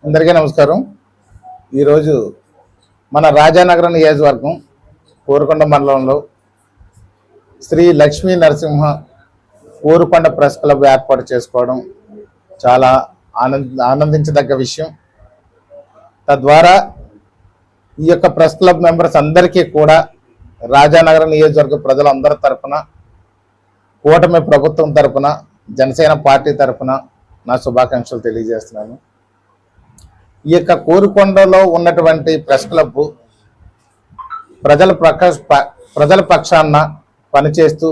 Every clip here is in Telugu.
అందరికీ నమస్కారం. ఈరోజు మన రాజానగరం నియోజకవర్గం కోరుకొండ మండలంలో శ్రీ లక్ష్మీ నరసింహ కోరుకొండ ప్రెస్ క్లబ్ ఏర్పాటు చేసుకోవడం చాలా ఆనందించదగ్గ విషయం. తద్వారా ఈ యొక్క ప్రెస్ క్లబ్ మెంబర్స్ అందరికీ కూడా రాజానగరం నియోజకవర్గ ప్రజలందరి తరఫున, కూటమి ప్రభుత్వం తరఫున, జనసేన పార్టీ తరఫున నా శుభాకాంక్షలు తెలియజేస్తున్నాను. ఈ యొక్క కోరుకొండలో ఉన్నటువంటి ప్రెస్ క్లబ్ ప్రజల పక్షాన పనిచేస్తూ,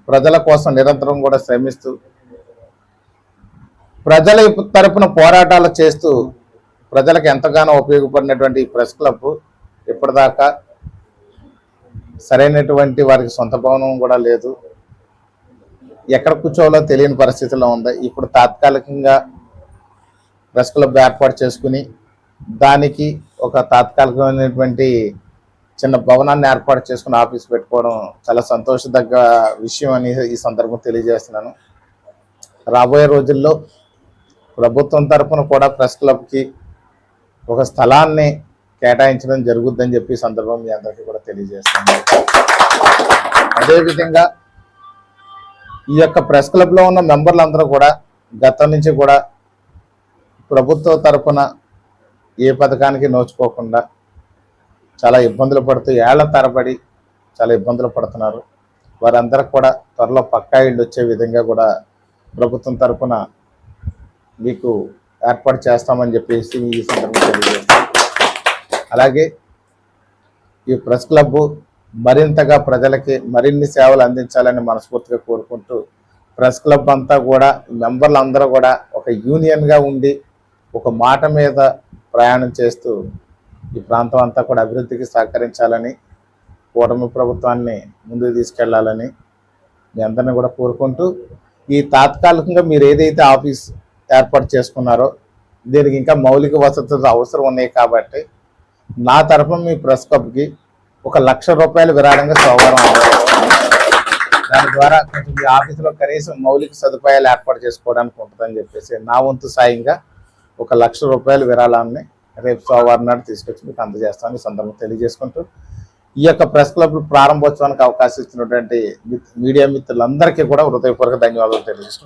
ప్రజల కోసం నిరంతరం కూడా శ్రమిస్తూ, ప్రజల తరపున పోరాటాలు చేస్తూ ప్రజలకు ఎంతగానో ఉపయోగపడినటువంటి ఈ ప్రెస్ క్లబ్ ఇప్పటిదాకా సరైనటువంటి వారికి సొంత భవనం కూడా లేదు. ఎక్కడ కూర్చోవాలో తెలియని పరిస్థితిలో ఉంది. ఇప్పుడు తాత్కాలికంగా ప్రెస్ క్లబ్ ఏర్పాటు చేసుకుని దానికి ఒక తాత్కాలికమైనటువంటి చిన్న భవనాన్ని ఏర్పాటు చేసుకుని ఆఫీస్ పెట్టుకోవడం చాలా సంతోషదగ్గ విషయం అని ఈ సందర్భం తెలియజేస్తున్నాను. రాబోయే రోజుల్లో ప్రభుత్వం తరఫున కూడా ప్రెస్ క్లబ్కి ఒక స్థలాన్ని కేటాయించడం జరుగుద్దని చెప్పి ఈ సందర్భం మీ అందరికీ కూడా తెలియజేస్తున్నాను. అదేవిధంగా ఈ యొక్క ప్రెస్ క్లబ్లో ఉన్న మెంబర్లందరూ కూడా గతం నుంచి కూడా ప్రభుత్వ తరఫున ఏ పథకానికి నోచుకోకుండా చాలా ఇబ్బందులు పడుతూ ఏళ్ల తరబడి చాలా ఇబ్బందులు పడుతున్నారు. వారందరికి కూడా త్వరలో పక్కా ఇళ్ళు వచ్చే విధంగా కూడా ప్రభుత్వం తరఫున మీకు ఏర్పాటు చేస్తామని చెప్పేసి ఈ సందర్భంగా తెలియజేస్తాం. అలాగే ఈ ప్రెస్ క్లబ్ మరింతగా ప్రజలకి మరిన్ని సేవలు అందించాలని మనస్ఫూర్తిగా కోరుకుంటూ, ప్రెస్ క్లబ్ అంతా కూడా మెంబర్లు అందరూ కూడా ఒక యూనియన్గా ఉండి ఒక మాట మీద ప్రయాణం చేస్తూ ఈ ప్రాంతం అంతా కూడా అభివృద్ధికి సహకరించాలని, కూటమి ప్రభుత్వాన్ని ముందుకు తీసుకెళ్లాలని మీ అందరినీ కూడా కోరుకుంటూ, ఈ తాత్కాలికంగా మీరు ఏదైతే ఆఫీస్ ఏర్పాటు చేసుకున్నారో దీనికి ఇంకా మౌలిక వసతులు అవసరం ఉన్నాయి కాబట్టి నా తరఫున మీ ప్రెస్ క్లబ్కి ₹1,00,000 విరాళంగా సోమవారం దాని ద్వారా కొంచెం మీ ఆఫీసులో కనీసం మౌలిక సదుపాయాలు ఏర్పాటు చేసుకోవడానికి ఉంటుందని చెప్పేసి నా వంతు సాయంగా ₹1,00,000 విరాళాన్ని రేపు సోమవారం నాడు తీసుకొచ్చి మీకు అందజేస్తాను ఈ సందర్భంగా తెలియజేసుకుంటూ, ఈ యొక్క ప్రెస్ క్లబ్ ప్రారంభోత్సవానికి అవకాశం ఇచ్చినటువంటి మీడియా మిత్రులందరికీ కూడా హృదయపూర్వక ధన్యవాదాలు తెలియజేసుకుంటాను.